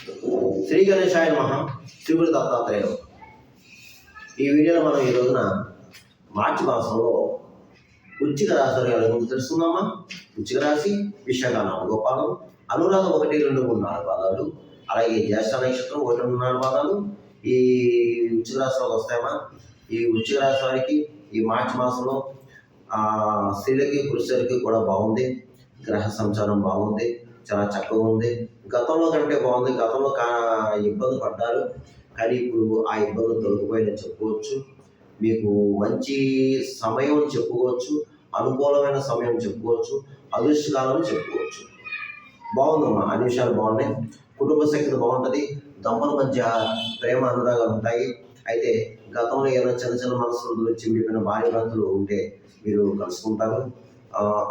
శ్రీ గణేశాయ నమః. శ్రీ గురు దత్తాత్రేయ. ఈ వీడియోలో మనం ఈ రోజున మార్చి మాసంలో వృశ్చిక రాశి వారి గురించి తెలుసుకుందామా. వృశ్చిక రాశి విశాఖ 4వ పాదం, అనురాధ 1, 2, 3, 4 పాదాలు, అలాగే జ్యేష్ఠ నక్షత్రం 1, 2, 4 పాదాలు ఈ వృశ్చిక రాశిలోకి వస్తాయమ్మా. ఈ వృశ్చిక రాశి వారికి ఈ మార్చి మాసంలో స్త్రీలకి పురుషులకి కూడా బాగుంది. గ్రహ సంచారం బాగుంది, చాలా చక్కగా ఉంది. గతంలో కంటే బాగుంది. గతంలో ఇబ్బంది పడ్డారు, కానీ ఇప్పుడు ఆ ఇబ్బందులు తొలగిపోయినని చెప్పుకోవచ్చు. మీకు మంచి సమయం చెప్పుకోవచ్చు, అనుకూలమైన సమయం చెప్పుకోవచ్చు, అదృష్టకాలం చెప్పుకోవచ్చు. బాగుందమ్మా, అన్ని విషయాలు బాగున్నాయి. కుటుంబ శక్తి బాగుంటుంది. దంపతుల మధ్య ప్రేమ అనురాగాలు ఉంటాయి. అయితే గతంలో ఏదైనా చిన్న చిన్న మనసులు గురించి విడిపోయిన భార్య భర్తలు ఉంటే మీరు కలుసుకుంటారు.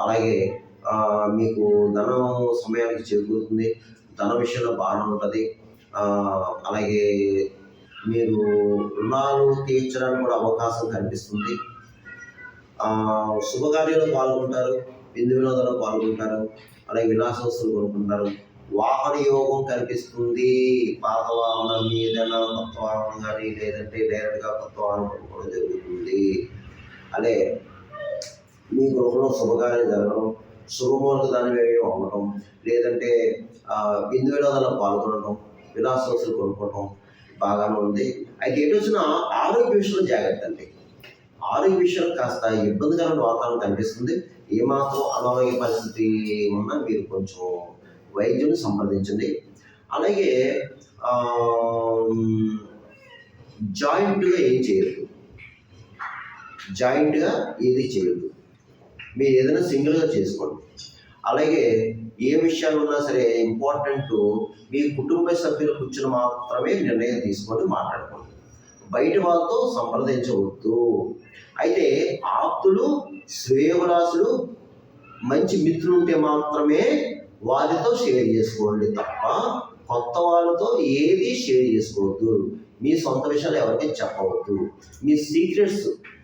అలాగే మీకు ధనం సమయానికి చేకూరుతుంది. ధన విషయంలో బాగా ఉంటుంది. అలాగే మీరు రుణాలు తీర్చడానికి కూడా అవకాశం కనిపిస్తుంది. శుభకార్యాలు పాల్గొంటారు, విందు వినోదాలు పాల్గొంటారు, అలాగే విలాసవస్తులు కొనుక్కుంటారు. వాహన యోగం కనిపిస్తుంది. పాత వాహనం ఏదైనా కొత్త వాహనం కానీ లేదంటే డైరెక్ట్గా కొత్త వాహనం కొనుక్కోవడం జరుగుతుంది. అలాగే మీ గృహంలో శుభకార్యం జరగడం, శుభముహూర్త దాని అవ్వడం, లేదంటే విందు వినోదాల్లో పాల్గొనడం, విలాసవస్తులు కొనుక్కోవడం బాగానే ఉంది. అయితే ఎటు వచ్చినా ఆరోగ్య విషయంలో జాగ్రత్త అండి. ఆరోగ్య విషయం కాస్త ఇబ్బందికరమైన వాతావరణం కనిపిస్తుంది. ఏమాత్రం అనారోగ్య పరిస్థితి ఉన్నా మీరు కొంచెం వైద్యుని సంప్రదించండి. అలాగే జాయింట్గా ఏం చేయొద్దు. జాయింట్గా ఏది చేయొద్దు. మీరు ఏదైనా సింగిల్గా చేసుకోండి. అలాగే ఏ విషయాలు ఉన్నా సరే ఇంపార్టెంట్ మీ కుటుంబ సభ్యులు కూర్చుని మాత్రమే నిర్ణయం తీసుకొని మాట్లాడుకోండి. బయట వాళ్ళతో సంప్రదించవద్దు. అయితే ఆప్తులు, శ్రేయోభిలాషులు, మంచి మిత్రులు ఉంటే మాత్రమే వారితో షేర్ చేసుకోండి తప్ప కొత్త వాళ్ళతో ఏది షేర్ చేసుకోవద్దు. మీ సొంత విషయాలు ఎవరికి చెప్పవద్దు.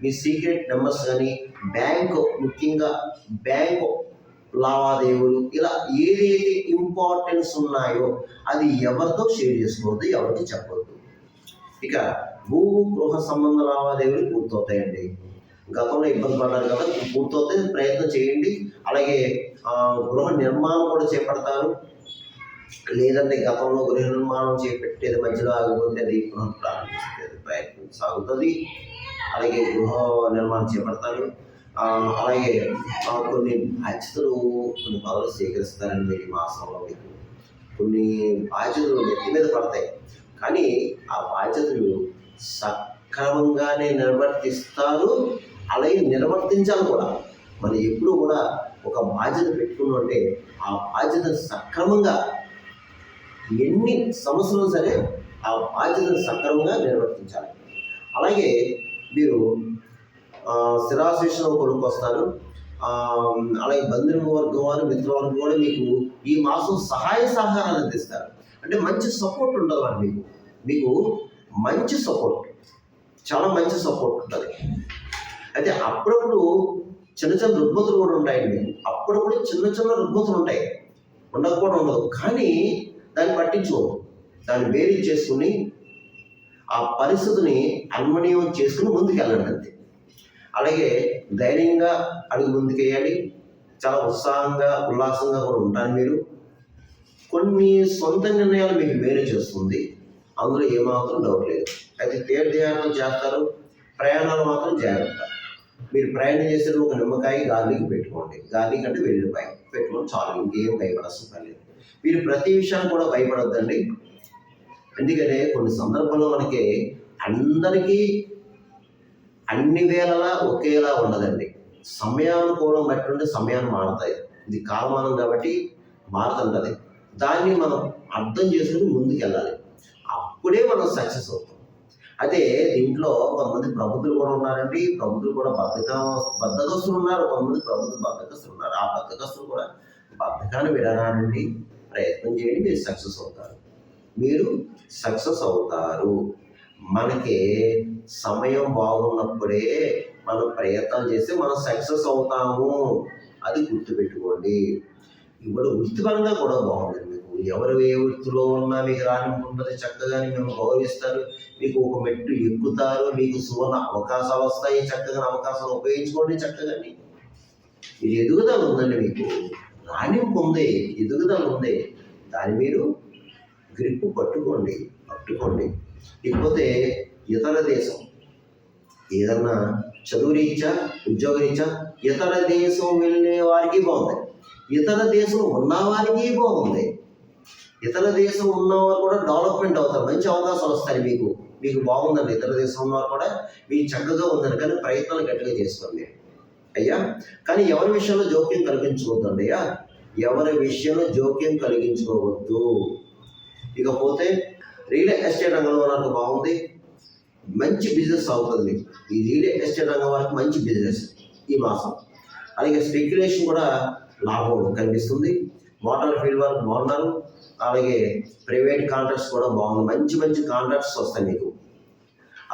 మీ సీక్రెట్ నెంబర్స్ కానీ ముఖ్యంగా బ్యాంకు లావాదేవీలు ఇలా ఏదైతే ఇంపార్టెన్స్ ఉన్నాయో అది ఎవరితో షేర్ చేసుకోవద్దు, ఎవరికి చెప్పవద్దు. ఇక గృహ సంబంధ లావాదేవీలు పూర్తవుతాయండి. గతంలో ఇబ్బంది పడ్డారు కదా, పూర్తవుతాయి, ప్రయత్నం చేయండి. అలాగే గృహ నిర్మాణం కూడా చేపడతారు. లేదంటే గతంలో గృహ నిర్మాణం చేపట్టేది మధ్యలో ఆగిపోతే అది గృహం ప్రారంభించేది ప్రయత్నం సాగుతుంది. అలాగే గృహ నిర్మాణం చేపడతారు. అలాగే కొన్ని బాధ్యతలు, కొన్ని పదవులు స్వీకరిస్తారండి. ఈ మాసంలో మీకు కొన్ని బాధ్యతలు నెత్తి మీద పడతాయి, కానీ ఆ బాధ్యతలు సక్రమంగానే నిర్వర్తిస్తారు. అలాగే నిర్వర్తించాలి కూడా. మనం ఎప్పుడు కూడా ఒక బాధ్యత పెట్టుకున్నాం అంటే ఆ బాధ్యతను సక్రమంగా ఎన్ని సమస్యలు సరే ఆ బాధ్యతను సక్రమంగా నిర్వర్తించాలి. అలాగే మీరు స్థిరాశేషం కొనుక్కొస్తారు. అలాగే బంధువర్గం వారు, మిత్రవర్గం కూడా మీకు ఈ మాసం సహాయ సహకారాలు అందిస్తారు. అంటే మంచి సపోర్ట్ ఉండదు అని మీకు మంచి సపోర్ట్, చాలా మంచి సపోర్ట్ ఉంటుంది. అయితే అప్పుడప్పుడు చిన్న చిన్న రుగ్మతులు కూడా ఉంటాయండి. అప్పుడప్పుడు చిన్న రుగ్మతులు ఉంటాయి, ఉండకపోవడం ఉండదు. కానీ దాన్ని పట్టించుకోదు. దాన్ని వేరు చేసుకుని ఆ పరిస్థితిని అన్వయం చేసుకుని ముందుకెళ్ళండి అంతే. అలాగే ధైర్యంగా అడుగు ముందుకేయాలి. చాలా ఉల్లాసంగా కూడా ఉంటారు మీరు. కొన్ని సొంత నిర్ణయాలు మీకు మేలు చేస్తుంది, అందులో ఏమాత్రం డౌట్ లేదు. అయితే తీర్థయాత్రలు చేస్తారు, ప్రయాణాలు మాత్రం జాగ్రత్త. మీరు ప్రయాణం చేసేది ఒక నిమ్మకాయ గార్లిక్ పెట్టుకోండి. గార్లిక్ అంటే వెల్లుల్లిపాయ పెట్టుకోండి చాలు, ఇంకేం భయపడాల్సిన పని లేదు. మీరు ప్రతి విషయాన్ని కూడా భయపడొద్దండి. ఎందుకంటే కొన్ని సందర్భాల్లో మనకి అందరికీ అన్ని వేళలా ఒకేలా ఉండదండి. సమయానుకూలం బట్టి ఉంటే సమయాన్ని మారుతాయి. ఇది కాలమానం కాబట్టి మారుతుంటుంది. దాన్ని మనం అర్థం చేసుకుని ముందుకెళ్ళాలి. అప్పుడే మనం సక్సెస్ అవుతాం. అయితే దీంట్లో కొంతమంది ప్రబుద్ధులు కూడా ఉన్నారండి. ప్రబుద్ధులు కూడా బద్ధకస్తులు ఉన్నారు. కొంతమంది ప్రబుద్ధులు బద్ధకస్తులు ఉన్నారు. ఆ బద్ధకస్తులు కూడా బద్ధకాన్ని విడనాడండి, ప్రయత్నం చేయండి, మీరు సక్సెస్ అవుతారు. మనకి సమయం బాగున్నప్పుడే మనం ప్రయత్నం చేస్తే మనం సక్సెస్ అవుతాము. అది గుర్తుపెట్టుకోండి. ఇప్పుడు వృత్తిపరంగా కూడా బాగుంటుంది. మీకు ఎవరు ఏ వృత్తిలో ఉన్నా మీకు రాణింపు ఉంటుంది, చక్కగా మేము గౌరవిస్తారు, మీకు ఒక మెట్టు ఎక్కుతారు, మీకు సువర్ణ అవకాశాలు వస్తాయి, చక్కగా అవకాశాలు ఉపయోగించుకోండి. చక్కగా మీరు ఎదుగుదల ఉందండి, మీకు రాణింపు ఉంది, ఎదుగుదల ఉంది, దాన్ని మీరు గ్రిప్పు పట్టుకోండి. ఇకపోతే ఇతర దేశం ఏదన్నా చదువు రీత్యా, ఉద్యోగ రీత్యా ఇతర దేశం వెళ్ళే వారికి బాగుంది, ఇతర దేశం ఉన్నవారికి బాగుంది. ఇతర దేశం ఉన్నవారు కూడా డెవలప్మెంట్ అవుతారు, మంచి అవకాశాలు వస్తాయి మీకు బాగుందండి. ఇతర దేశం ఉన్నవారు కూడా మీకు చక్కగా ఉందండి, కానీ ప్రయత్నాలు గట్టిగా చేసుకోండి అయ్యా. కానీ ఎవరి విషయంలో జోక్యం కలిగించుకోవద్దండి అయ్యా, ఎవరి విషయంలో జోక్యం కలిగించుకోవద్దు. ఇకపోతే రియల్ ఎస్టేట్ రంగంలో నాకు బాగుంది, మంచి బిజినెస్ అవుతుంది. ఈ రియల్ ఎస్టేట్ రంగం వారికి మంచి బిజినెస్ ఈ మాసం. అలాగే స్పెక్యులేషన్ కూడా లాభం కనిపిస్తుంది. మోటార్ ఫీల్డ్ వారికి బాగున్నారు, అలాగే ప్రైవేట్ కాంట్రాక్ట్స్ కూడా బాగుంది, మంచి కాంట్రాక్ట్స్ వస్తాయి మీకు.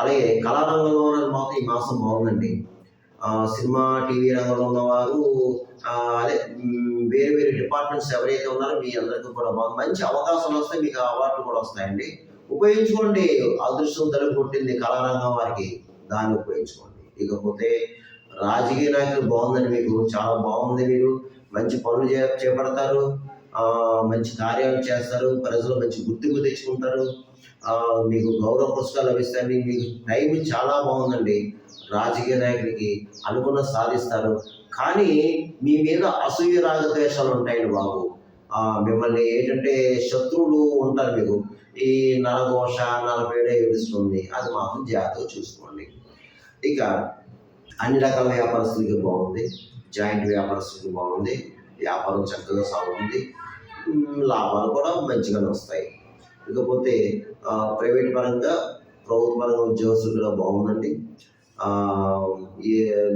అలాగే కళారంగంలో మాత్రం ఈ మాసం బాగుందండి. సినిమా టీవీ రంగంలో ఉన్నవారు, అదే వేరే డిపార్ట్మెంట్స్ ఎవరైతే ఉన్నారో మీ అందరికీ కూడా బాగుంది, మంచి అవకాశాలు వస్తాయి, మీకు అవార్డులు కూడా వస్తాయండి. ఉపయోగించుకోండి, అదృష్టం తలుపు కొట్టింది కళారంగం వారికి, దాన్ని ఉపయోగించుకోండి. ఇకపోతే రాజకీయ నాయకులు బాగుందండి, మీకు చాలా బాగుంది, మీరు మంచి పనులు చేపడతారు, మంచి కార్యాలు చేస్తారు, ప్రజలు మంచి గుర్తింపు తెచ్చుకుంటారు, మీకు గౌరవ పురస్కారాలు లభిస్తాయి. మీకు టైం చాలా బాగుందండి. రాజకీయ నాయకుడికి అనుకున్న సాధిస్తారు, కానీ మీ మీద అసూయ రాగద్వేషాలు ఉంటాయండి బాబు. మిమ్మల్ని ఏంటంటే శత్రువులు ఉంటారు మీకు. ఈ నరఘోష నలపేడ ఏడుస్తుంది, అది మాత్రం జాగ్రత్తగా చూసుకోండి. ఇక అన్ని రకాల వ్యాపారస్తులకి బాగుంది, జాయింట్ వ్యాపారస్తులకి బాగుంది, వ్యాపారం చక్కగా సాగుతుంది, లాభాలు కూడా మంచిగానే వస్తాయి. ఇకపోతే ప్రైవేట్ పరంగా, ప్రభుత్వ పరంగా ఉద్యోగస్తులు కూడా బాగుందండి.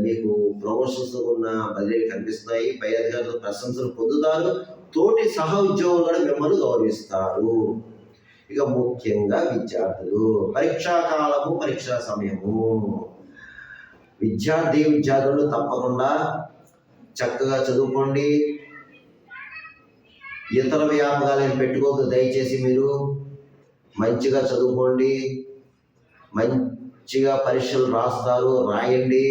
మీకు ప్రమోషన్స్ ఉన్న బదిలీలు కనిపిస్తున్నాయి, పై అధికారులు ప్రశంసలు పొందుతారు, తోటి సహ ఉద్యోగులు కూడా మిమ్మల్ని గౌరవిస్తారు. ఇక ముఖ్యంగా విద్యార్థులు, పరీక్షాకాలము, పరీక్షా సమయము, విద్యార్థులు తప్పకుండా చక్కగా చదువుకోండి. ఇతర వ్యాపకాలను పెట్టుకోవద్దు దయచేసి. మీరు మంచిగా చదువుకోండి, మంచిగా పరీక్షలు రాయండి,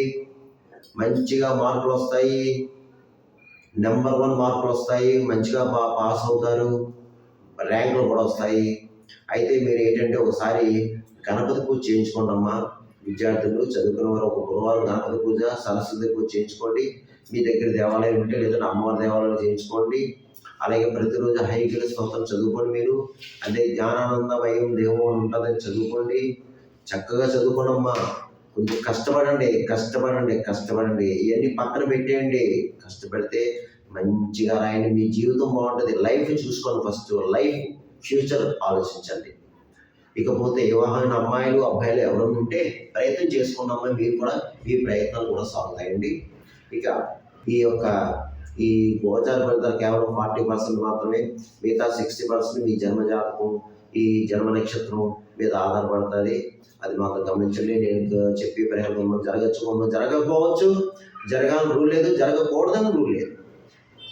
మంచిగా మార్కులు వస్తాయి, నెంబర్ 1 మార్కులు వస్తాయి, మంచిగా పాస్ అవుతారు, ర్యాంకులు కూడా వస్తాయి. అయితే మీరు ఏంటంటే ఒకసారి గణపతి పూజ చేయించుకోండి అమ్మా. విద్యార్థులు చదువుకున్న వారు ఒక గురువారం గణపతి పూజ, సరస్వతి పూజ చేయించుకోండి. మీ దగ్గర దేవాలయం ఉంటే లేదంటే అమ్మవారి దేవాలయం చేయించుకోండి. అలాగే ప్రతిరోజు హైగిరి స్తోత్రం చదువుకోండి. మీరు అంటే జ్ఞానానందమయం దేవం అని ఉంటుందని చదువుకోండి, చక్కగా చదువుకోండి అమ్మా. కొంచెం కష్టపడండి, ఇవన్నీ పక్కన పెట్టేయండి. కష్టపడితే మంచిగా రాయండి, మీ జీవితం బాగుంటుంది. లైఫ్ చూసుకోండి, ఫస్ట్ లైఫ్ ఫ్యూచర్ ఆలోచించండి. ఇకపోతే వివాహమైన అమ్మాయిలు అబ్బాయిలు ఎవరైనా ఉంటే ప్రయత్నం చేసుకున్నామని మీరు కూడా మీ ప్రయత్నాలు కూడా సాగుతాయండి. ఇక ఈ గోచార ఫలితాలు కేవలం 40% మాత్రమే, మిగతా 60% మీ జన్మజాతకం, ఈ జన్మ నక్షత్రం మీద ఆధారపడుతుంది. అది మాత్రం గమనించండి. నేను చెప్పే పరిహారం జరగచ్చు, జరగకపోవచ్చు, జరగాలని రూల్ లేదు, జరగకూడదని రూల్ లేదు.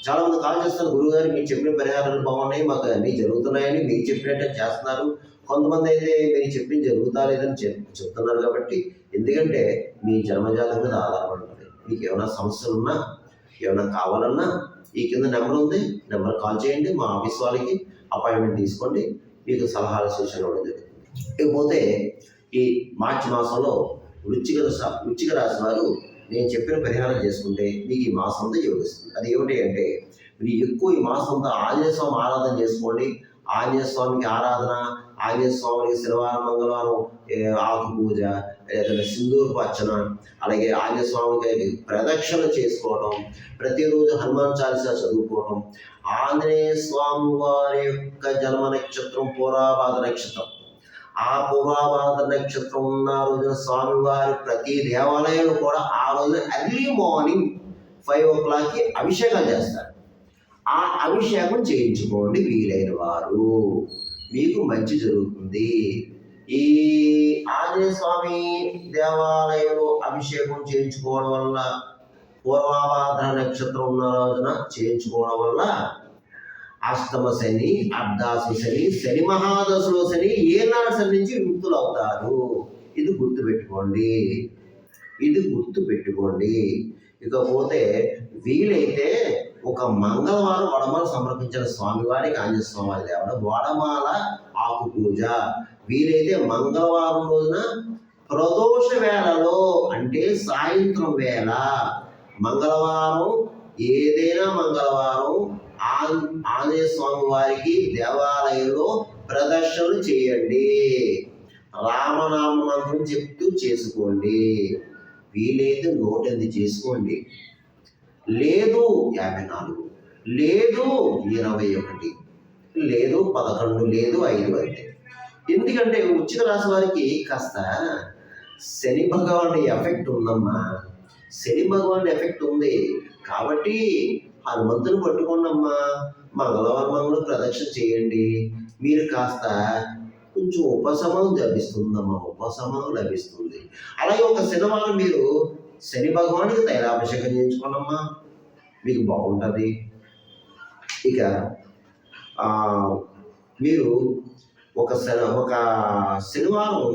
చాలామంది కాల్ చేస్తారు, గురువుగారు మీరు చెప్పిన పరిహారాలు బాగున్నాయి, మాకు అన్నీ జరుగుతున్నాయని మీరు చెప్పినట్టే చేస్తున్నారు. కొంతమంది అయితే మీరు చెప్పింది జరుగుతా లేదని చెప్తున్నారు. కాబట్టి ఎందుకంటే మీ జన్మజాతకం మీద ఆధారపడుతుంది. మీకు ఏమైనా సమస్యలు ఉన్నా, ఏమైనా కావాలన్నా ఈ కింద నెంబర్ ఉంది, నెంబర్ కాల్ చేయండి, మా ఆఫీస్ వాళ్ళకి అపాయింట్మెంట్ తీసుకోండి, మీకు సలహాలు సూచనలు ఇవ్వడం జరుగుతుంది. ఇకపోతే ఈ మార్చి మాసంలో వృశ్చిక రాశి వారు నేను చెప్పిన పరిహారం చేసుకుంటే మీకు ఈ మాసం అంతా యోగిస్తుంది. అది ఏమిటి అంటే, మీరు ఎక్కువ ఈ మాసం అంతా ఆంజనేయ స్వామి ఆరాధన చేసుకోండి. ఆంజనేయ స్వామికి ఆరాధన, ఆంజనేయ స్వామికి శనివారం మంగళవారం ఆకు పూజ, లేదంటే సింధూరపు అర్చన, అలాగే ఆంజనేయ స్వామికి ప్రదక్షిణ చేసుకోవడం, ప్రతిరోజు హనుమాన్ చాలీసా చదువుకోవడం. ఆంజనేయ స్వామి వారి యొక్క జన్మ నక్షత్రం పూర్వాభాద్ర నక్షత్రం. ఆ పూర్వాభాద్ర నక్షత్రం ఉన్న రోజున స్వామివారి ప్రతి దేవాలయంలో కూడా ఆ రోజున ఎర్లీ మార్నింగ్ 5 o'clockకి అభిషేకాలు చేస్తారు. ఆ అభిషేకం చేయించుకోండి వీలైన వారు, మీకు మంచి జరుగుతుంది. ఈ ఆంజనేయ స్వామి దేవాలయంలో అభిషేకం చేయించుకోవడం వల్ల, పూర్వాభాద్ర నక్షత్రం ఉన్న రోజున చేయించుకోవడం వల్ల అష్టమ శని, అర్ధాశ్వ శని, శని మహాదశలో శని ఏనాడు శని నుంచి విముక్తులు అవుతారు. ఇది గుర్తుపెట్టుకోండి, ఇది గుర్తుపెట్టుకోండి. ఇకపోతే వీలైతే ఒక మంగళవారం వడమాల సమర్పించిన స్వామివారికి, ఆంజనేయ స్వామి దేవుడు వడమాల ఆకు పూజ వీలైతే మంగళవారం రోజున ప్రదోష వేళలో, అంటే సాయంత్రం వేళ, మంగళవారం ఏదైనా మంగళవారం ఆంజనేయ స్వామి వారికి దేవాలయంలో ప్రదర్శనలు చేయండి. రామనామ మంత్రం చెప్తూ చేసుకోండి. వీలైతే 108 చేసుకోండి, లేదు 54, లేదు 21, లేదు 11, లేదు 5 అంతే. ఎందుకంటే వృశ్చిక రాశి వారికి కాస్త శని భగవానుడి ఎఫెక్ట్ ఉందమ్మా. శని భగవానుడి ఎఫెక్ట్ ఉంది కాబట్టి హనుమంతుని పట్టుకోండమ్మా. మంగళవారం ప్రదక్షిణ చేయండి. మీరు కాస్త కొంచెం ఉపశమనం లభిస్తుందమ్మా, ఉపశమనం లభిస్తుంది. అలాగే ఒక శనివారం మీరు శని భగవానికి తైలాభిషేకం చేయించుకోండమ్మా, మీకు బాగుంటుంది. ఇక మీరు ఒక శనివారం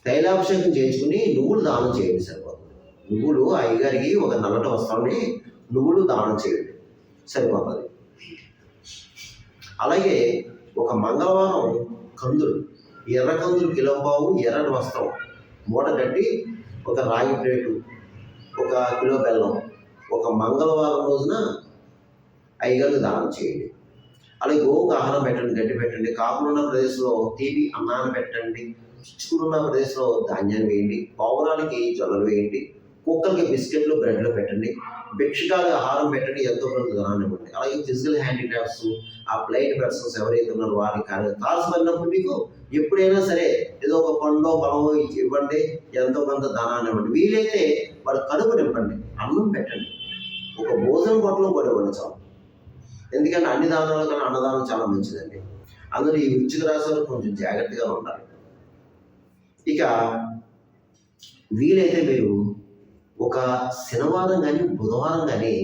తైలాభిషేకం చేయించుకుని నువ్వులు దానం చేయండి, సరిపోతుంది. నువ్వులు అయ్యగారికి ఒక నల్లటి వస్త్రాన్ని నువ్వులు దానం చేయండి, సరిపోతుంది. అలాగే ఒక మంగళవారం కందులు, ఎర్ర కందులు కిలోపావు, ఎర్రటి వస్త్రం మూట కట్టి ఒక రాగి ప్లేటు, 1 కిలో బెల్లం ఒక మంగళవారం రోజున అయ్యగారికి దానం చేయండి. అలాగే గోవుకు ఆహారం పెట్టండి, గడ్డి పెట్టండి. కాకులున్న ప్రదేశంలో తీపి అన్నాన్ని పెట్టండి. చిచ్చుకులున్న ప్రదేశంలో ధాన్యాన్ని వేయండి. పావురాలకి జొన్నలు వేయండి. కుక్కలకి బిస్కెట్లు, బ్రెడ్లు పెట్టండి. భిక్షకాలకు ఆహారం పెట్టండి, ఎంతో కొంత ధనాన్ని ఇవ్వండి. అలాగే ఫిజికల్ హ్యాండిక్రాఫ్ట్స్, ఆ బ్లైండ్ పర్సన్స్ ఎవరైతే ఉన్నారో వారికి తారసపడినప్పుడు మీకు ఎప్పుడైనా సరే ఏదో ఒక పండో పొలమో ఇవ్వండి, ఎంతో కొంత ధనాన్ని ఇవ్వండి. వీలైతే వాడు కడుపు నింపండి, అన్నం పెట్టండి, ఒక భోజనం పొట్టలో కూడా ఇవ్వండి చాలు. ఎందుకంటే అన్ని దానాల కన్నా అన్నదానం చాలా మంచిదండి. అందులో ఈ వృశ్చిక రాశి వారు కొంచెం జాగ్రత్తగా ఉండాలి. ఇక వీలైతే మీరు ఒక శనివారం కానీ బుధవారం కానీ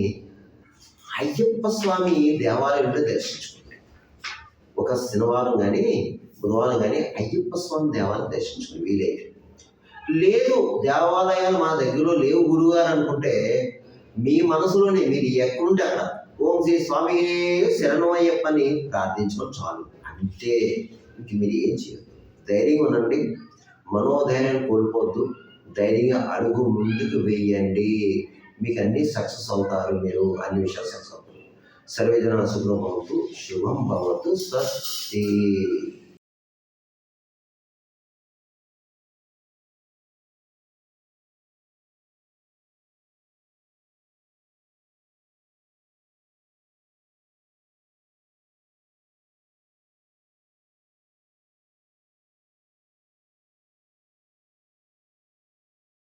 అయ్యప్ప స్వామి దేవాలయంలో దర్శించుకోండి. ఒక శనివారం కానీ బుధవారం కానీ అయ్యప్ప స్వామి దేవాలయం దర్శించుకోండి వీలైతే. లేదు దేవాలయాలు మా దగ్గరలో లేవు గురుగారు అనుకుంటే మీ మనసులోనే మీరు ఎక్కడుంటే అక్కడ ఓం శ్రీ స్వామి శరణమయ్యప్పని ప్రార్థించడం చాలు, అంతే. ఇంక మీరు ఏం చేయరు. ధైర్యంగా ఉండండి, మనోధైర్యాన్ని కోల్పోవద్దు, ధైర్యంగా అడుగు ముందుకు వేయండి. మీకు అన్నీ సక్సెస్ అవుతారు, మీరు అన్ని విషయాలు సక్సెస్ అవుతారు. సర్వే జన సుఖం భవతు, శుభం భవతు, స్వస్తి.